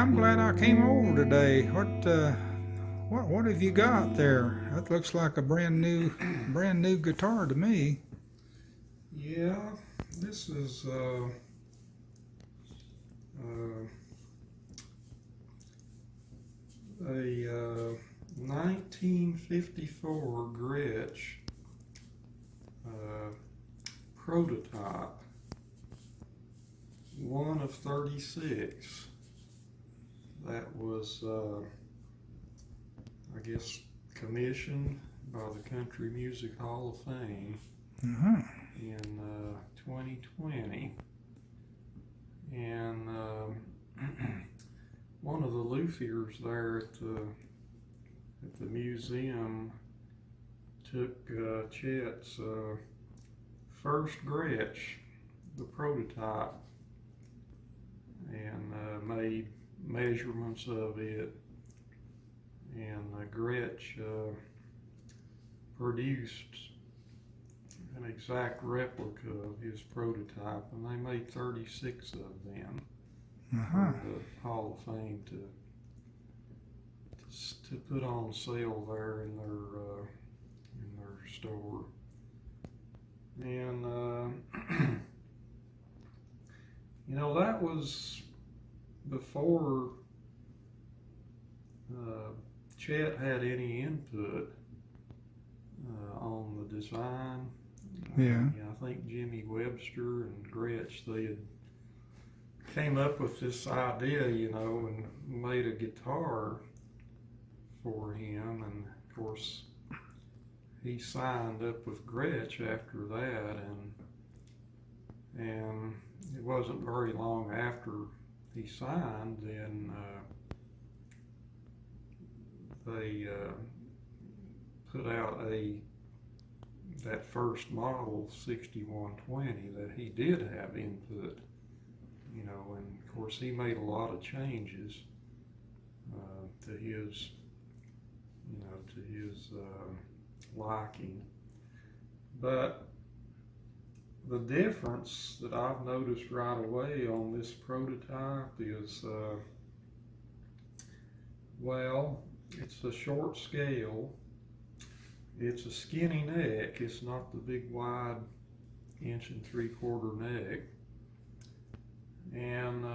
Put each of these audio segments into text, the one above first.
I'm glad I came over today. What have you got there? That looks like a brand new guitar to me. Yeah, this is a 1954 Gretsch prototype, one of 36. That was, I guess, commissioned by the Country Music Hall of Fame in 2020. And one of the luthiers there at the museum took Chet's first Gretsch, the prototype, and made measurements of it, and Gretsch produced an exact replica of his prototype, and they made 36 of them for the Hall of Fame to put on sale there in their store. And you know, that was before Chet had any input on the design. Yeah. I think Jimmy Webster and Gretsch, they had came up with this idea, you know, and made a guitar for him. And of course, he signed up with Gretsch after that, and it wasn't very long after he signed, then they put out that first model 6120 that he did have input, you know, and of course he made a lot of changes to his, you know, to his liking. But the difference that I've noticed right away on this prototype is, well, it's a short scale. It's a skinny neck. It's not the big wide 1 3/4 neck. And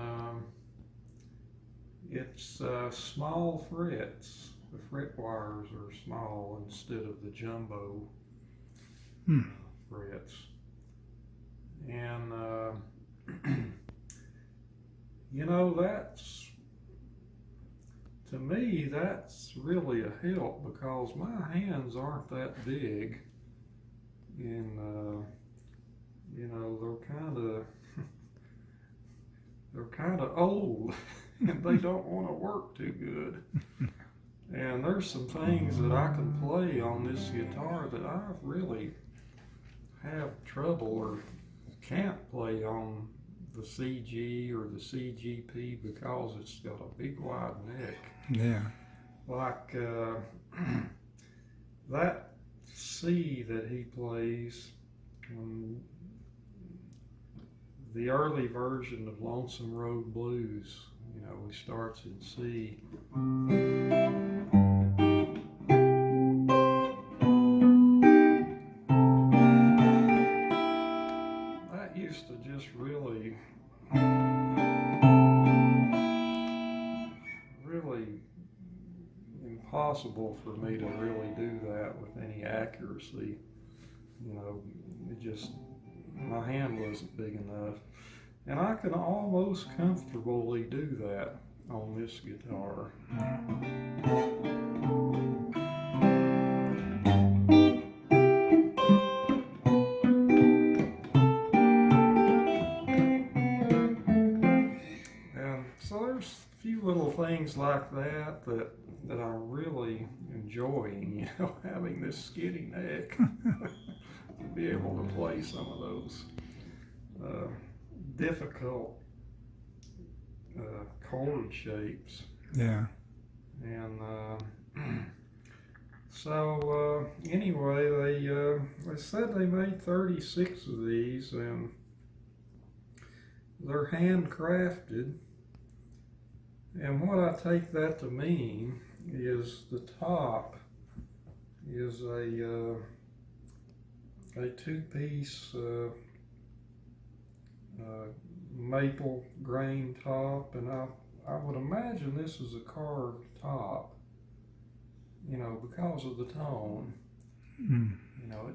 it's small frets. The fret wires are small instead of the jumbo frets. And you know, to me, that's really a help, because my hands aren't that big, and you know, they're kind of old, and they don't want to work too good. And there's some things that I can play on this guitar that I really have trouble or can't play on the CG or the CGP, because it's got a big wide neck. Yeah. Like that C that he plays on the early version of Lonesome Road Blues, you know, he starts in C. That used to just really impossible for me to really do that with any accuracy. You know, it just, my hand wasn't big enough. And I can almost comfortably do that on this guitar. And so there's a few little things like that I'm really enjoying, you know, having this skinny neck to be able to play some of those difficult chord shapes. Yeah. And so anyway, they said they made 36 of these, and they're handcrafted. And what I take that to mean is the top is a two-piece maple grain top, and I would imagine this is a carved top, you know, because of the tone. Mm. You know,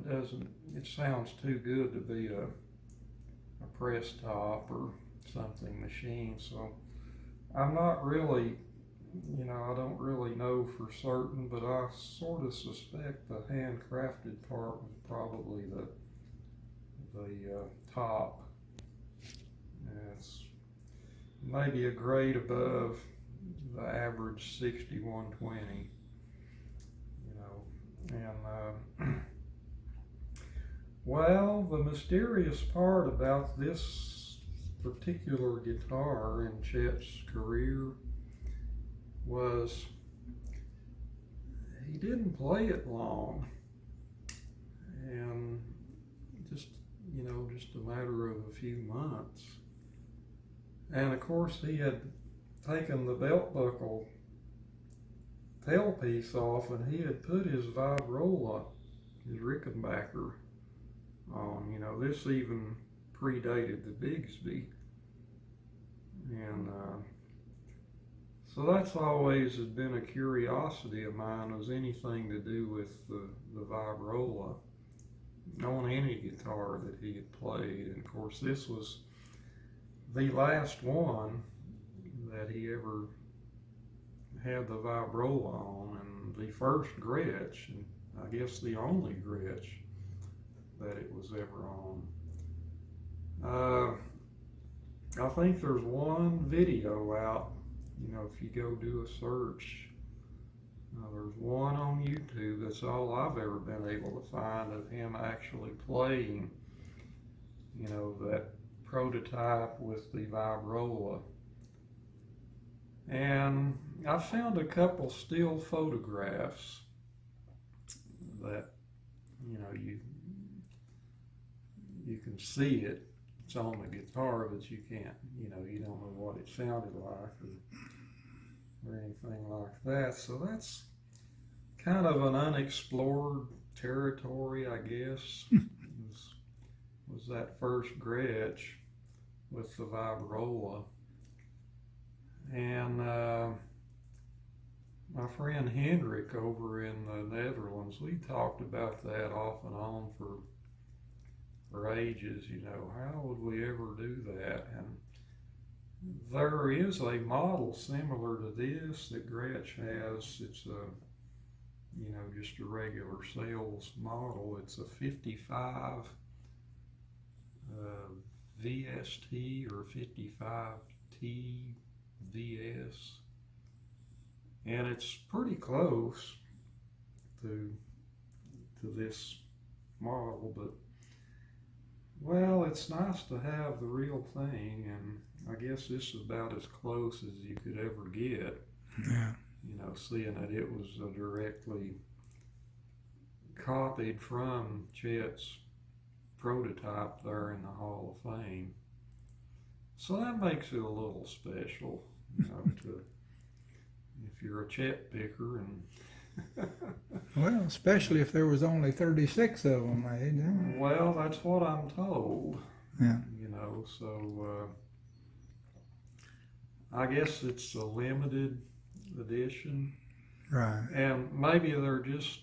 it sounds too good to be a press top or something machined, so I'm not really, you know, I don't really know for certain, but I sort of suspect the handcrafted part was probably the top. It's maybe a grade above the average 6120, you know, and well, the mysterious part about this particular guitar in Chet's career was he didn't play it long, and just, you know, just a matter of a few months. And of course he had taken the belt buckle tailpiece off, and he had put his vibrola, his Rickenbacker, on. You know, this even predated the Bigsby, and so that's always has been a curiosity of mine, was anything to do with the vibrola on any guitar that he had played. And of course this was the last one that he ever had the vibrola on, and the first Gretsch, and I guess the only Gretsch that it was ever on. I think there's one video out, you know, if you go do a search, there's one on YouTube. That's all I've ever been able to find of him actually playing, you know, that prototype with the vibrola. And I found a couple still photographs that, you know, you can see it. It's on the guitar, but you can't, you know, you don't know what it sounded like or anything like that. So that's kind of an unexplored territory, I guess. was that first Gretsch with the vibrola. And my friend Hendrik over in the Netherlands, we talked about that off and on for ages. You know, how would we ever do that? And there is a model similar to this that Gretsch has. It's a, you know, just a regular sales model. It's a 55 VST or 55T VS, and it's pretty close to this model, but well, it's nice to have the real thing, and I guess this is about as close as you could ever get. Yeah. You know, seeing that it was directly copied from Chet's prototype there in the Hall of Fame. So that makes it a little special, you know, if you're a Chet picker. And Well, especially if there was only 36 of them made. Yeah. Well, that's what I'm told. Yeah. You know, so I guess it's a limited edition. Right. And maybe they're just,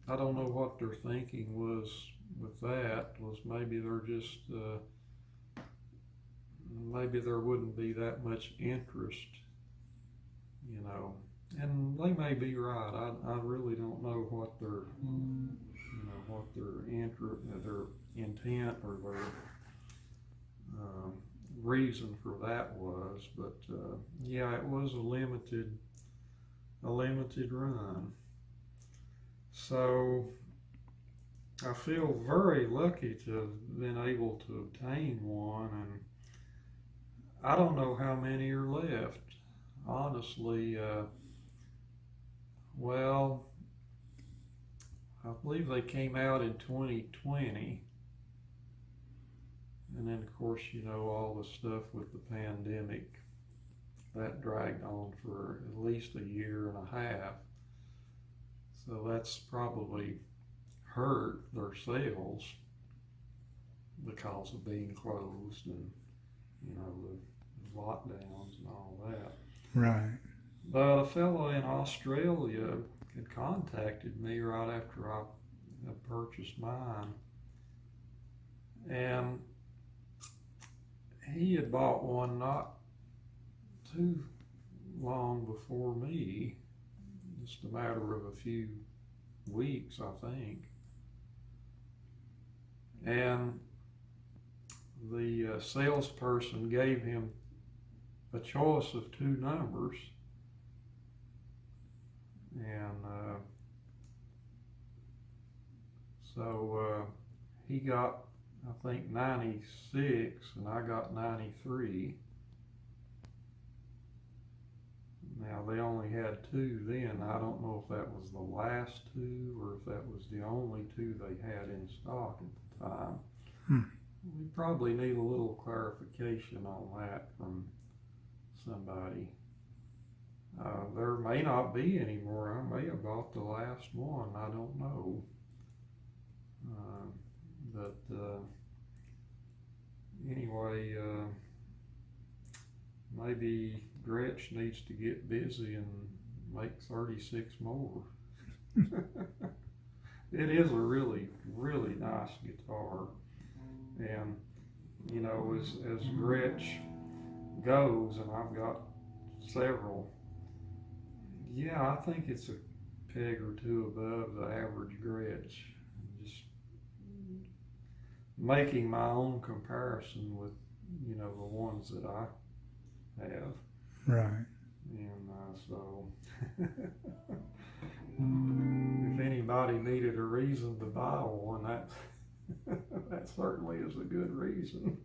I don't know what their thinking was with that, was maybe they're just, maybe there wouldn't be that much interest, you know. And they may be right. I really don't know what their, you know, what their intent or their reason for that was. But yeah, it was a limited run. So I feel very lucky to have been able to obtain one, and I don't know how many are left, honestly. Well, I believe they came out in 2020, and then of course, you know, all the stuff with the pandemic that dragged on for at least a year and a half. So that's probably hurt their sales because of being closed and, you know, the lockdowns and all that. Right. But a fellow in Australia had contacted me right after I had purchased mine, and he had bought one not too long before me, just a matter of a few weeks, I think. And the salesperson gave him a choice of two numbers, and so he got, I think, 96, and I got 93. Now, they only had two then. I don't know if that was the last two or if that was the only two they had in stock at the time. We probably need a little clarification on that from somebody. There may not be any more. I may have bought the last one. I don't know. But anyway, maybe Gretsch needs to get busy and make 36 more. It is a really, really nice guitar. And, you know, as Gretsch goes, and I've got several, yeah, I think it's a peg or two above the average Gretsch. Just making my own comparison with, you know, the ones that I have. Right. And so, if anybody needed a reason to buy one, that certainly is a good reason.